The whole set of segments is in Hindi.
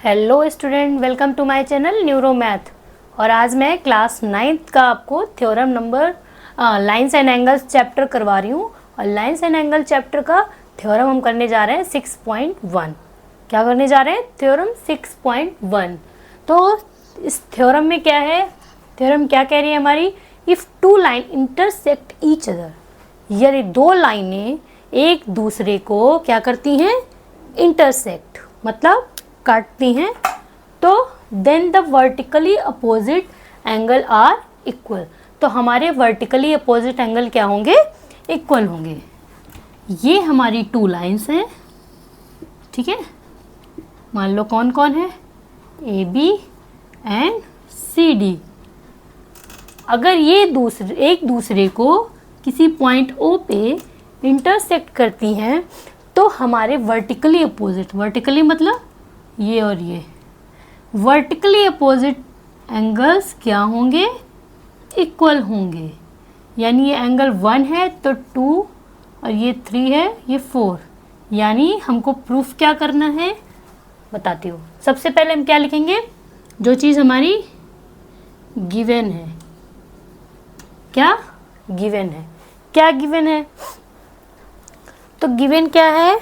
Hello student, welcome to my channel neuro math. और आज मैं क्लास 9th का आपको theorem number lines and angles chapter करवा रही हूँ। और लाइंस एंड एंगल चैप्टर का थ्योरम हम करने जा रहे हैं 6.1। क्या करने जा रहे हैं? थ्योरम 6.1। तो इस थ्योरम में क्या है? थ्योरम क्या कह रही है हमारी? If two line intersect each other, यदि दो लाइनें एक दूसरे को क्या करती हैं? इंटरसेक्ट मतलब काटती हैं, तो then the vertically opposite angle are equal. तो हमारे वर्टिकली अपोजिट एंगल क्या होंगे? इक्वल होंगे। ये हमारी टू लाइंस हैं, ठीक है। मान लो कौन कौन है? A B and C D. अगर ये एक दूसरे को किसी पॉइंट ओ पे इंटरसेक्ट करती हैं, तो हमारे वर्टिकली अपोजिट, वर्टिकली मतलब ये और ये, वर्टिकली अपोजिट एंगल्स क्या होंगे? इक्वल होंगे। यानी ये एंगल 1 है तो 2, और ये 3 है, ये 4। यानी हमको प्रूफ क्या करना है बताती हूँ। सबसे पहले हम क्या लिखेंगे? जो चीज़ हमारी गिवन है। क्या गिवन है? क्या गिवन है? तो गिवन क्या है?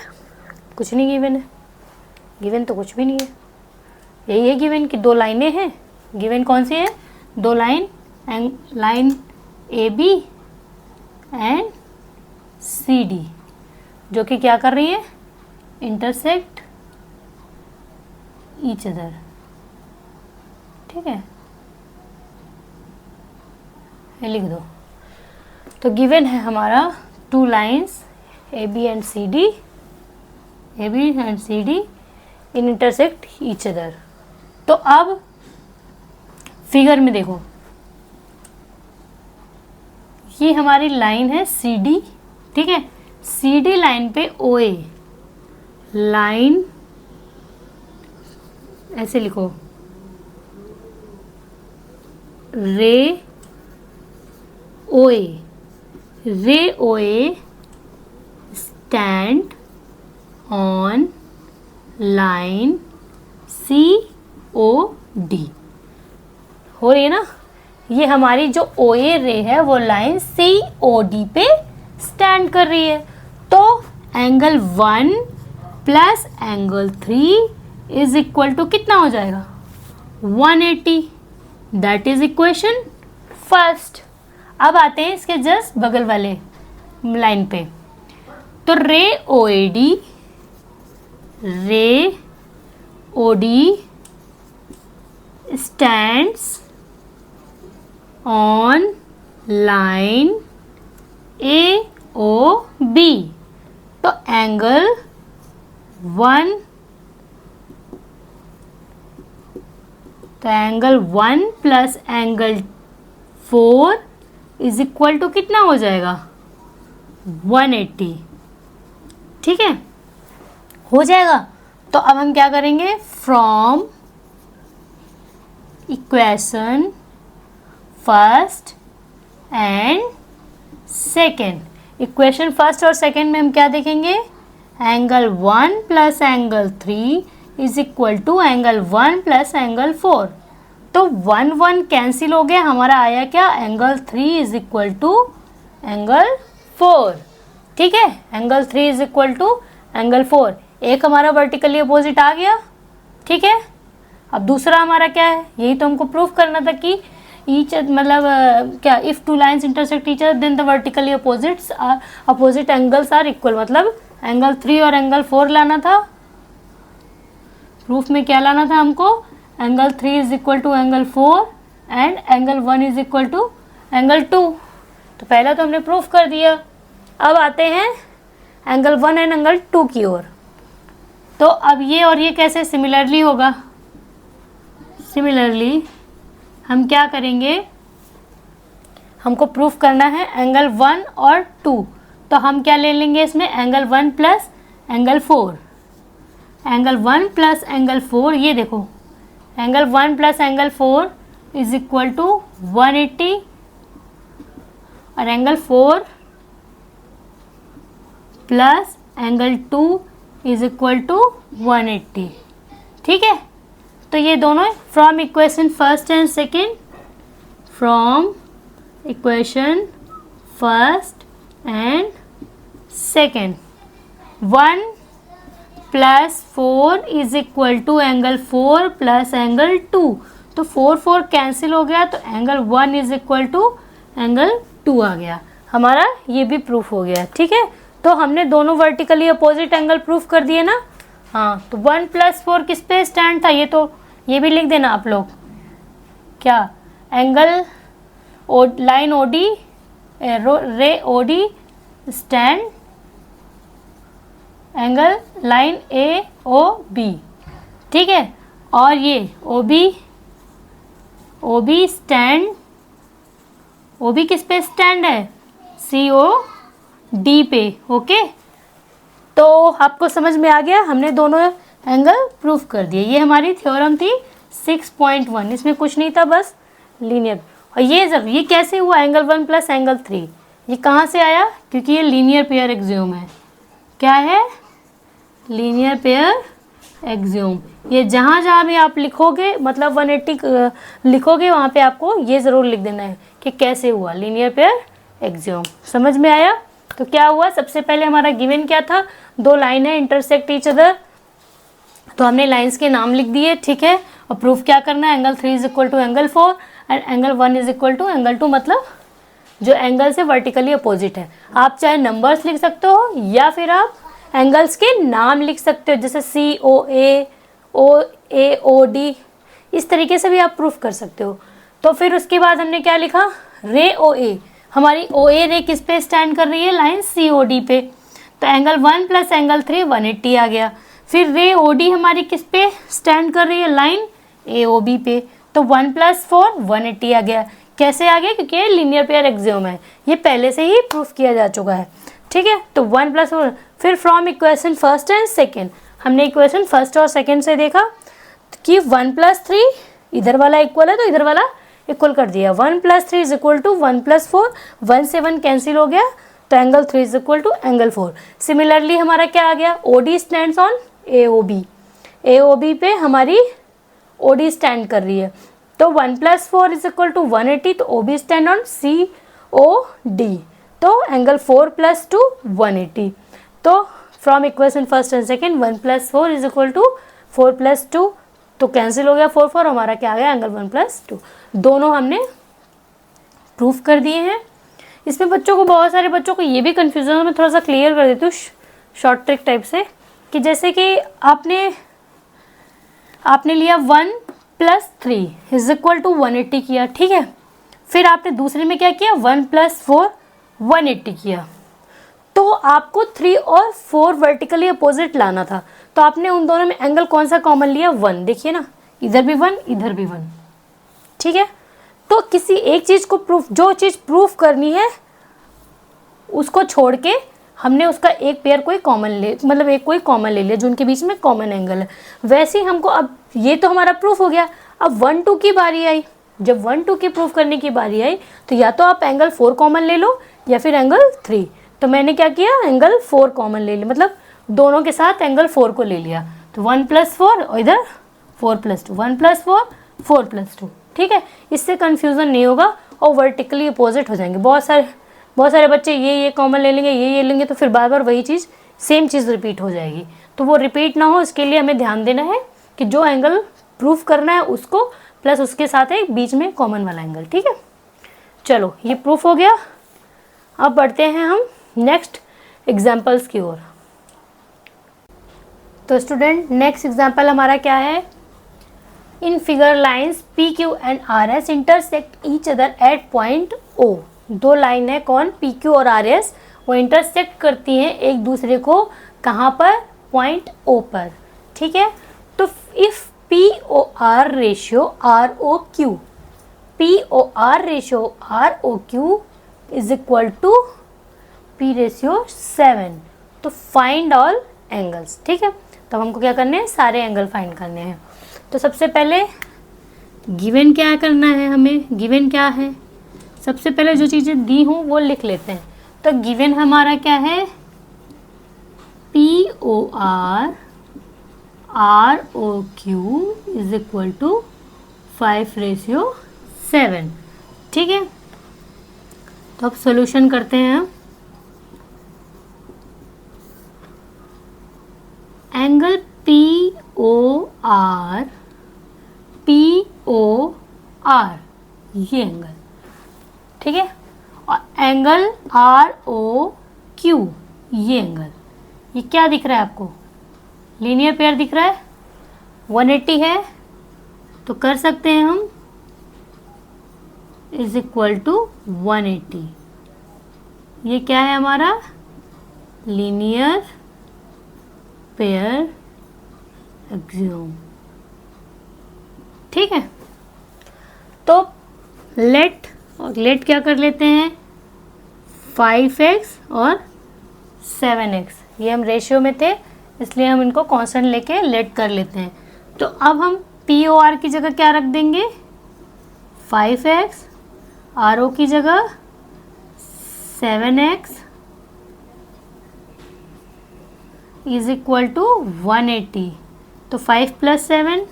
कुछ नहीं गिवन है। गिवन तो कुछ भी नहीं है। यही है गिवन की दो लाइनें हैं। गिवन कौन सी है? दो line A B and C D, जो कि क्या कर रही है? इंटरसेक्ट ईच अदर, ठीक है। ये लिख दो। तो गिवन है हमारा two lines A B and C D, A B and C D in intersect each other. तो अब फिगर में देखो, ये हमारी लाइन है सी डी, ठीक है। सी डी लाइन पे ओ ए लाइन, ऐसे लिखो, ray O A stand on line C O D. हो रही है ना? ये हमारी जो ओ ए रे है वो लाइन सी ओ डी पे स्टैंड कर रही है। तो angle 1 plus angle 3 is equal to कितना हो जाएगा? 180। That is equation first. अब आते हैं इसके जस्ट बगल वाले लाइन पे। तो ray O D stands on line AOB। तो angle 1 plus angle 4 is equal to कितना हो जाएगा? 180, ठीक है। हो जाएगा। तो अब हम क्या करेंगे? From equation first and second, equation first और सेकेंड में हम क्या देखेंगे? Angle 1 plus angle 3 is equal to angle 1 plus angle 4। तो 1 कैंसिल हो गया, हमारा आया क्या? Angle 3 is equal to angle 4, ठीक है। Angle 3 is equal to angle 4। एक हमारा वर्टिकली अपोजिट आ गया, ठीक है। अब दूसरा हमारा क्या है? यही तो हमको प्रूफ करना था कि ईच मतलब क्या, if two lines intersect each other then the vertically opposite angles are equal. मतलब एंगल 3 और एंगल 4 लाना था। प्रूफ में क्या लाना था हमको? Angle 3 is equal to angle 4 and angle 1 is equal to angle 2। तो पहला तो हमने प्रूफ कर दिया। अब आते हैं एंगल 1 एंड एंगल 2 की ओर। तो अब ये और ये कैसे सिमिलरली होगा? सिमिलरली हम क्या करेंगे? हमको प्रूफ करना है एंगल 1 और 2। तो हम क्या ले लेंगे इसमें? Angle 1 plus angle 4। Angle 1 plus angle 4, ये देखो, angle 1 plus angle 4 is equal to 180, और angle 4 plus angle 2 is equal to 180, ठीक है। ये दोनों from equation first and second, from equation first and second 1 + 4 is equal to angle 4 plus angle 2। तो 4 कैंसिल हो गया, तो angle 1 is equal to angle 2 आ गया। हमारा ये भी प्रूफ हो गया। ठीक है, तो हमने दोनों वर्टिकली अपोजिट एंगल प्रूफ कर दिए ना। हाँ, तो 1 + 4 किस पे स्टैंड था, ये भी लिख देना आप लोग। क्या angle line OD ray OD stand angle line A O B. ठीक है, और ये O B stand, O B किस पे स्टैंड है, सी ओ डी पे। ओके, तो आपको समझ में आ गया, हमने दोनों एंगल प्रूफ कर दिए। ये हमारी थ्योरम थी 6.1, इसमें कुछ नहीं था, बस लीनियर। और ये कैसे हुआ, एंगल 1 प्लस एंगल 3, ये कहाँ से आया, क्योंकि ये लीनियर पेयर एक्सियोम है। क्या है, लीनियर पेयर एक्सियोम। ये जहाँ भी आप लिखोगे, मतलब 180 लिखोगे, वहाँ पे आपको ये ज़रूर लिख देना है कि कैसे हुआ लीनियर पेयर एक्सियोम। समझ में आया। तो क्या हुआ, सबसे पहले हमारा गिवन क्या था, 2 लाइनें इंटरसेक्ट ईच अदर, तो हमने लाइंस के नाम लिख दिए। ठीक है, और प्रूफ क्या करना है, angle 3 is equal to angle 4 and angle 1 is equal to angle 2, मतलब जो एंगल से वर्टिकली अपोजिट है। आप चाहे नंबर्स लिख सकते हो या फिर आप एंगल्स के नाम लिख सकते हो, जैसे सी ओ ए ओ डी, इस तरीके से भी आप प्रूफ कर सकते हो। तो फिर उसके बाद हमने क्या लिखा, रे ओ ए, हमारी ओ ए रे किस पे स्टैंड कर रही है, लाइन सी ओ डी पे। तो एंगल 1 प्लस एंगल 3 180 आ गया। फिर रे ओ डी हमारी किस पे स्टैंड कर रही है, लाइन ए ओ बी पे। तो 1 + 4 180 आ गया। कैसे आ गया, क्योंकि ये लीनियर पेयर एक्सियोम है, ये पहले से ही प्रूफ किया जा चुका है। ठीक है, तो 1 + 4। फिर from equation first and second, हमने इक्वेशन फर्स्ट और सेकेंड से देखा कि 1 + 3 इधर वाला इक्वल है, तो इधर वाला इक्वल कर दिया। 1 + 3 इज इक्वल टू 1 + 4, 1 से 1 कैंसिल हो गया, तो angle 3 is equal to angle 4। Similarly हमारा क्या आ गया, O D stands on A O B पे हमारी ओ डी स्टैंड कर रही है। तो 1 + 4 इज इक्वल टू 180, तो O B stand on C O D, तो एंगल 4 + 2 180। तो from equation first and second 1 + 4 is equal to 4 + 2, तो कैंसिल हो गया 4 हमारा क्या आ गया, एंगल 1 + 2। दोनों हमने प्रूफ कर दिए हैं। इसमें बच्चों को, बहुत सारे बच्चों को ये भी कन्फ्यूजन है, मैं थोड़ा सा क्लियर कर देती हूँ शॉर्ट ट्रिक टाइप से, कि जैसे कि आपने लिया 1 + 3 इज इक्वल टू 180 किया। ठीक है, फिर आपने दूसरे में क्या किया, 1 + 4 180 किया। तो आपको 3 और 4 वर्टिकली अपोजिट लाना था, तो आपने उन दोनों में एंगल कौन सा कॉमन लिया, 1। देखिए ना, इधर भी 1 इधर भी 1। ठीक है, तो किसी एक चीज़ को प्रूफ, जो चीज़ प्रूफ करनी है उसको छोड़ के हमने उसका एक पेयर कोई कॉमन मतलब एक कोई कॉमन ले लिया जो उनके बीच में कॉमन एंगल है। वैसे ही हमको, अब ये तो हमारा प्रूफ हो गया, अब 1 2 की बारी आई। जब 1 2 की प्रूफ करने की बारी आई, तो या तो आप एंगल 4 कॉमन ले लो या फिर एंगल 3। तो मैंने क्या किया, एंगल 4 कॉमन ले लिया, मतलब दोनों के साथ एंगल 4 को ले लिया। तो 1 + 4 और इधर 4 + 2, 1 + 4 4 + 2। ठीक है, इससे कन्फ्यूज़न नहीं होगा और वर्टिकली अपोजिट हो जाएंगे। बहुत सारे बच्चे ये कॉमन ले लेंगे, ये लेंगे, तो फिर बार बार वही चीज़, सेम चीज़ रिपीट हो जाएगी। तो वो रिपीट ना हो, इसके लिए हमें ध्यान देना है कि जो एंगल प्रूफ करना है उसको प्लस उसके साथ एक बीच में कॉमन वाला एंगल। ठीक है, चलो ये प्रूफ हो गया। अब बढ़ते हैं हम नेक्स्ट एग्जाम्पल्स की ओर। तो स्टूडेंट, नेक्स्ट एग्जाम्पल हमारा क्या है, in figure lines P Q and R S intersect each other at point O. 2 line है, कौन, पी क्यू और आर एस, वो इंटरसेक्ट करती हैं एक दूसरे को, कहाँ पर, पॉइंट ओ पर। ठीक है, तो if P O R ratio R O Q, P O R ratio R O Q is equal to P ratio 7, तो फाइंड ऑल एंगल्स। ठीक है, तो हमको क्या करने हैं, सारे एंगल फाइंड करने हैं। तो सबसे पहले गिवन क्या करना है, हमें गिवन क्या है, सबसे पहले जो चीज़ें दी हूँ वो लिख लेते हैं। तो गिवन हमारा क्या है, P O R ROQ is equal to 5:7। ठीक है, तो अब सॉल्यूशन करते हैं हम। एंगल POR ये एंगल, ठीक है, और एंगल ROQ ये एंगल, ये क्या दिख रहा है आपको? लीनियर पेयर दिख रहा है, 180 है, तो कर सकते हैं हम इज इक्वल टू 180। ये क्या है हमारा? Linear pair axiom. ठीक है, तो लेट क्या कर लेते हैं? 5x और 7x, ये हम रेशियो में थे इसलिए हम इनको कांस्टेंट लेके लेट कर लेते हैं। तो अब हम POR की जगह क्या रख देंगे? 5x, RO की जगह 7x इज इक्वल टू 180। तो 5 + 7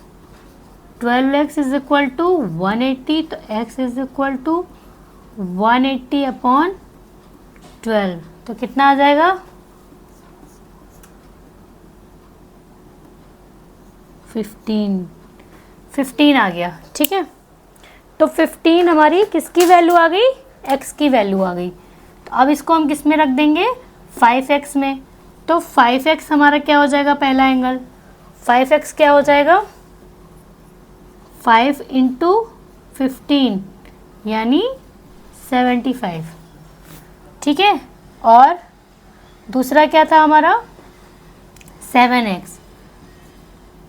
12x इज इक्वल टू 180, तो x इज इक्वल टू 180/12। तो कितना आ जाएगा? 15 आ गया। ठीक है, तो 15 हमारी किसकी वैल्यू आ गई? x की वैल्यू आ गई। तो अब इसको हम किस में रख देंगे? 5x में। तो 5x हमारा क्या हो जाएगा? पहला एंगल 5x क्या हो जाएगा? 5 × 15 यानी 75। ठीक है, और दूसरा क्या था हमारा? 7x,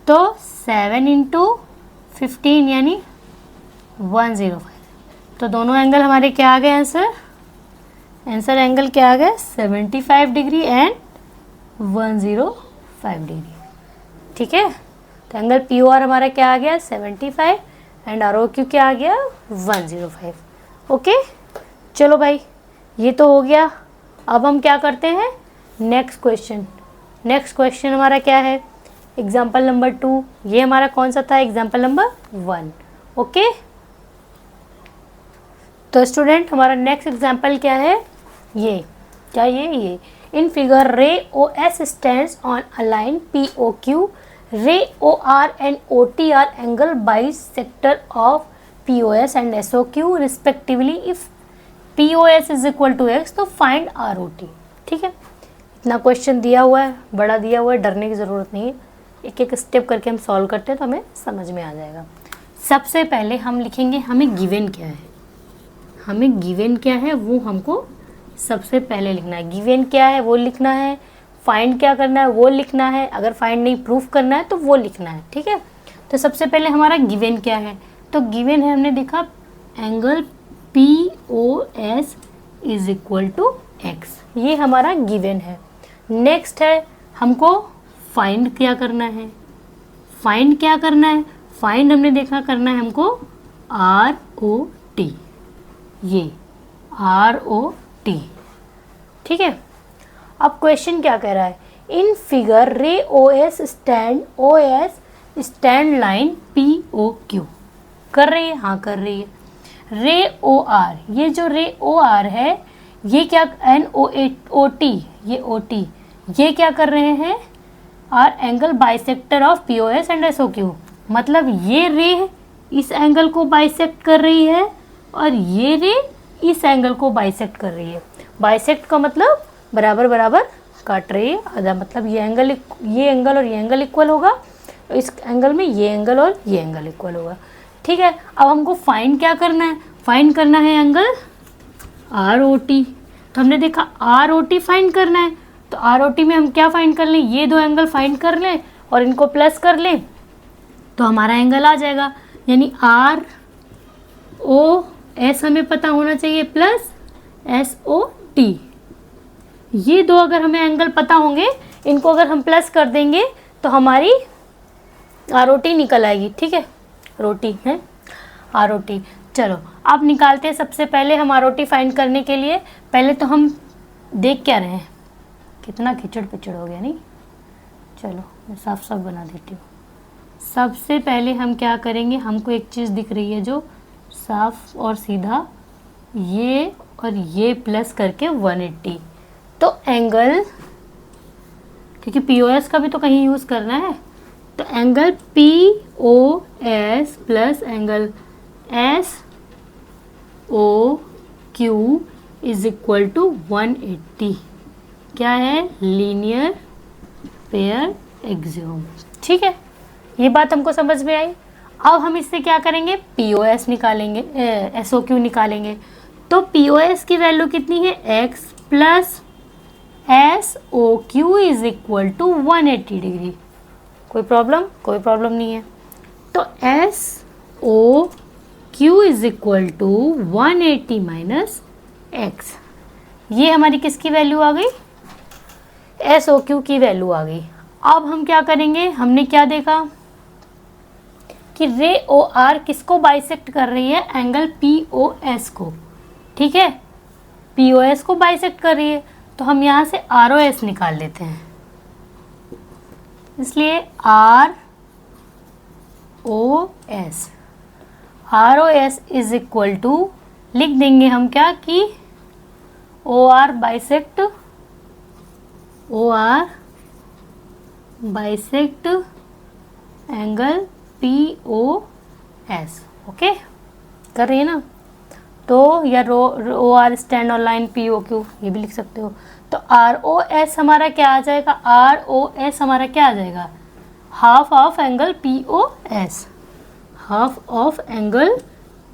तो 7 × 15 यानी 105। तो दोनों एंगल हमारे क्या आ गए आंसर एंगल क्या आ गया? 75 डिग्री एंड 105 डिग्री। ठीक है, तो एंगल POR हमारा क्या आ गया? 75 एंड ROQ क्या आ गया? 105। ओके, चलो भाई, ये तो हो गया। अब हम क्या करते हैं? नेक्स्ट क्वेश्चन हमारा क्या है? Example number 2। ये हमारा कौन सा था? Example number 1। ओके, तो स्टूडेंट हमारा नेक्स्ट एग्जाम्पल क्या है? ये in figure ray OS stands on a line POQ, ray OR and OT are angle bisector of POS and SOQ respectively. If POS is equal to x, तो फाइंड ROT। ठीक है, इतना क्वेश्चन दिया हुआ है, बड़ा दिया हुआ है, डरने की ज़रूरत नहीं है। एक एक स्टेप करके हम सॉल्व करते हैं तो हमें समझ में आ जाएगा। सबसे पहले हम लिखेंगे हमें गिवन क्या है, वो हमको सबसे पहले लिखना है। गिवन क्या है वो लिखना है, फाइंड क्या करना है वो लिखना है, अगर फाइंड नहीं प्रूफ करना है तो वो लिखना है। ठीक है, तो सबसे पहले हमारा गिवन क्या है? तो गिवन है, हमने देखा angle POS is equal to x, ये हमारा गिवन है। नेक्स्ट है हमको फाइंड क्या करना है? फाइंड हमने देखा करना है हमको ROT, ये ROT। ठीक है, अब क्वेश्चन क्या कह रहा है? In figure ray OS stand line POQ कर रही है? हाँ कर रही है। रे OR, ये जो रे OR है ये क्या? NOT, ये OT, ये क्या कर रहे हैं? Are angle bisector of POS and SOQ। मतलब ये रे इस एंगल को बाइसेक्ट कर रही है और ये रे इस एंगल को बाइसेक्ट कर रही है। बाइसेक्ट का मतलब बराबर बराबर काट रही है, आधा, मतलब ये एंगल और ये एंगल इक्वल होगा, तो इस एंगल में ये एंगल और ये एंगल इक्वल होगा। ठीक है, अब हमको फाइंड क्या करना है? फाइंड करना है एंगल ROT। तो हमने देखा ROT फाइंड करना है, तो ROT में हम क्या फाइंड कर लें? ये दो एंगल फाइंड कर लें और इनको प्लस कर लें तो हमारा एंगल आ जाएगा। यानी ROS हमें पता होना चाहिए प्लस SOT। ये दो अगर हमें एंगल पता होंगे, इनको अगर हम प्लस कर देंगे तो हमारी ROT निकल आएगी। ठीक है, रोटी है ROT। चलो अब निकालते हैं। सबसे पहले हम ROT फाइंड करने के लिए पहले तो हम देख क्या रहे हैं, कितना खिचड़ पिचड़ हो गया नहीं। चलो मैं साफ साफ बना देती हूँ। सबसे पहले हम क्या करेंगे, हमको एक चीज़ दिख रही है जो साफ और सीधा, ये और ये प्लस करके 180। तो एंगल, क्योंकि POS का भी तो कहीं यूज़ करना है, तो angle POS plus angle SOQ is equal to 180। क्या है, लीनियर पेयर एक्सियोम। ठीक है, ये बात हमको समझ में आई। अब हम इससे क्या करेंगे, POS निकालेंगे, SOQ निकालेंगे। तो POS की वैल्यू कितनी है, x plus SOQ is equal to 180 degree. कोई प्रॉब्लम? कोई प्रॉब्लम नहीं है। तो SOQ is equal to 180 minus x। ये हमारी किसकी वैल्यू आ गई, SOQ की वैल्यू आ गई। अब हम क्या करेंगे, हमने क्या देखा कि रे OR किसको बाइसेक्ट कर रही है, एंगल POS को। ठीक है, POS को बाइसेक्ट कर रही है, तो हम यहाँ से ROS निकाल लेते हैं। इसलिए ROS इज इक्वल टू, लिख देंगे हम क्या कि OR bisect angle POS। Okay, कर रही है ना। तो या OR stand on line POQ ये भी लिख सकते हो। तो ROS हमारा क्या आ जाएगा, ROS हमारा क्या आ जाएगा, half of angle POS, half of angle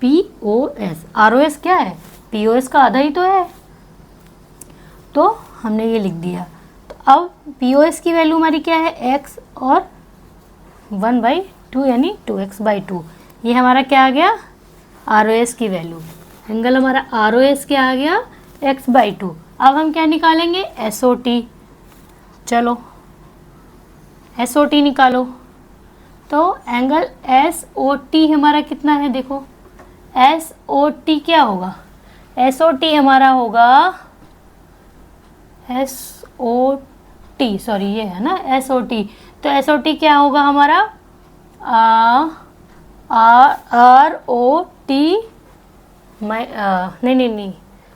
POS। ROS क्या है, POS का आधा ही तो है, तो हमने ये लिख दिया। तो अब POS की वैल्यू हमारी क्या है, x और 1/2 यानी 2x/2। ये हमारा क्या आ गया, ROS की वैल्यू। एंगल हमारा ROS क्या आ गया, x/2। अब हम क्या निकालेंगे, SOT। चलो SOT निकालो। तो एंगल SOT हमारा कितना है, देखो SOT क्या होगा, SOT हमारा होगा SOT, सॉरी ये है ना SOT। तो SOT क्या होगा हमारा, ROT नहीं,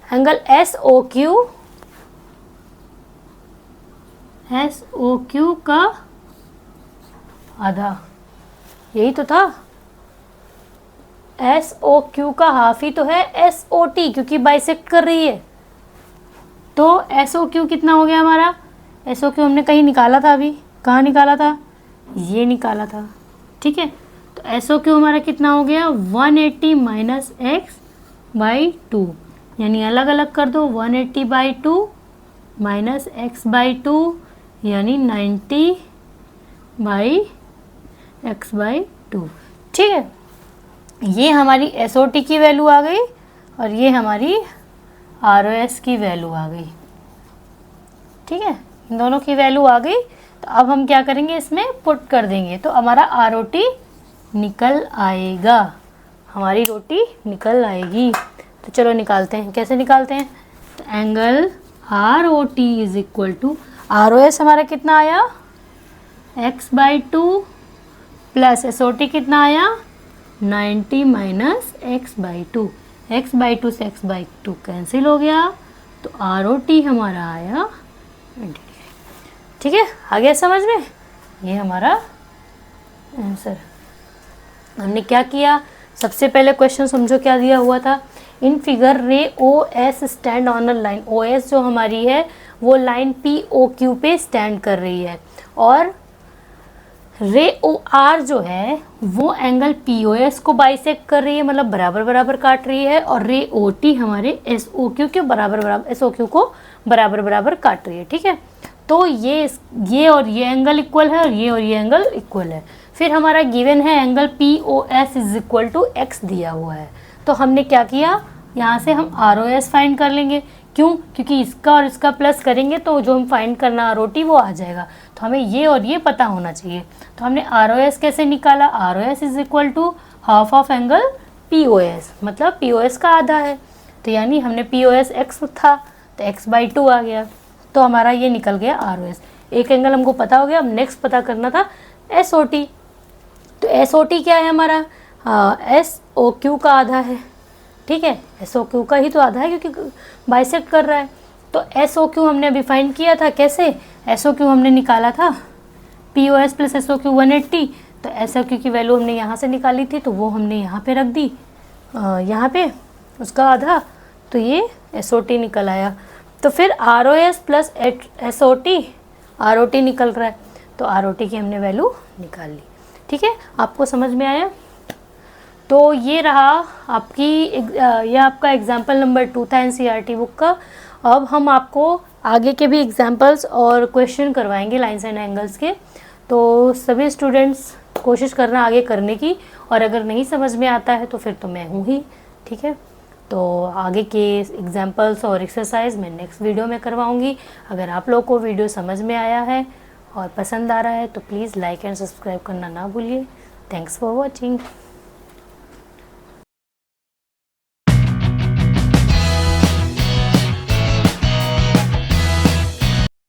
एंगल SOQ का आधा, यही तो था। SOQ का हाफ ही तो है SOT, क्योंकि बाइसेक्ट कर रही है। तो SOQ कितना हो गया हमारा, SOQ हमने कहीं निकाला था, अभी कहाँ निकाला था, ये निकाला था। ठीक है, तो SOQ हमारा कितना हो गया, 180 माइनस x/2, यानी अलग अलग कर दो, 180/2 माइनस x/2 यानी 90/x/2। ठीक है, ये हमारी SOT की वैल्यू आ गई और ये हमारी ROS की वैल्यू आ गई। ठीक है, इन दोनों की वैल्यू आ गई। तो अब हम क्या करेंगे, इसमें पुट कर देंगे, तो हमारा ROT निकल आएगा, हमारी रोटी निकल आएगी। तो चलो निकालते हैं, कैसे निकालते हैं। तो angle ROT is equal to, ROS हमारा कितना आया, x/2 प्लस SOT कितना आया, 90 माइनस x/2। x/2 से x/2 कैंसिल हो गया, तो ROT हमारा आया 20। ठीक है, आ गया समझ में, ये हमारा आंसर। हमने क्या किया, सबसे पहले क्वेश्चन समझो क्या दिया हुआ था। इन figure ray OS stand on a line, OS जो हमारी है वो लाइन POQ पे स्टैंड कर रही है, और रे OR जो है वो एंगल POS को बाइसेक्ट कर रही है, मतलब बराबर बराबर काट रही है, और रे OT हमारे SOQ के SOQ को बराबर बराबर काट रही है। ठीक है, तो ये और ये एंगल इक्वल है, और ये एंगल इक्वल है। फिर हमारा गिवन है angle POS is equal to x दिया हुआ है। तो हमने क्या किया, यहाँ से हम ROS फाइंड कर लेंगे। क्यों, क्योंकि इसका और इसका प्लस करेंगे तो जो हम फाइंड करना ROT वो आ जाएगा। तो हमें ये और ये पता होना चाहिए। तो हमने ROS कैसे निकाला, ROS is equal to half of angle POS, मतलब POS का आधा है। तो यानी हमने POS x था तो x/2 आ गया, तो हमारा ये निकल गया ROS। एक एंगल हमको पता हो गया, अब नेक्स्ट पता करना था SOT। तो SOT क्या है हमारा, SOQ का आधा है, ठीक है, SOQ का ही तो आधा है क्योंकि बाइसेक्ट कर रहा है। तो SOQ हमने अभी फाइंड किया था, कैसे, SOQ हमने निकाला था POS प्लस SOQ 180। तो SOQ की वैल्यू हमने यहाँ से निकाली थी, तो वो हमने यहाँ पे रख दी, यहाँ पे उसका आधा, तो ये SOT निकल आया। तो फिर ROS प्लस SOT, ROT निकल रहा है, तो ROT की हमने वैल्यू निकाल ली। ठीक है, आपको समझ में आया। तो ये रहा आपकी ये आपका एग्जाम्पल नंबर 2 था NCERT बुक का। अब हम आपको आगे के भी एग्जाम्पल्स और क्वेश्चन करवाएंगे लाइन्स एंड एंगल्स के। तो सभी स्टूडेंट्स कोशिश करना आगे करने की, और अगर नहीं समझ में आता है तो फिर तो मैं हूँ ही, ठीक है। तो आगे के एग्जाम्पल्स और एक्सरसाइज मैं नेक्स्ट वीडियो में करवाऊँगी। अगर आप लोगों को वीडियो समझ में आया है और पसंद आ रहा है तो प्लीज़ लाइक एंड सब्सक्राइब करना ना भूलिए। Thanks for watching.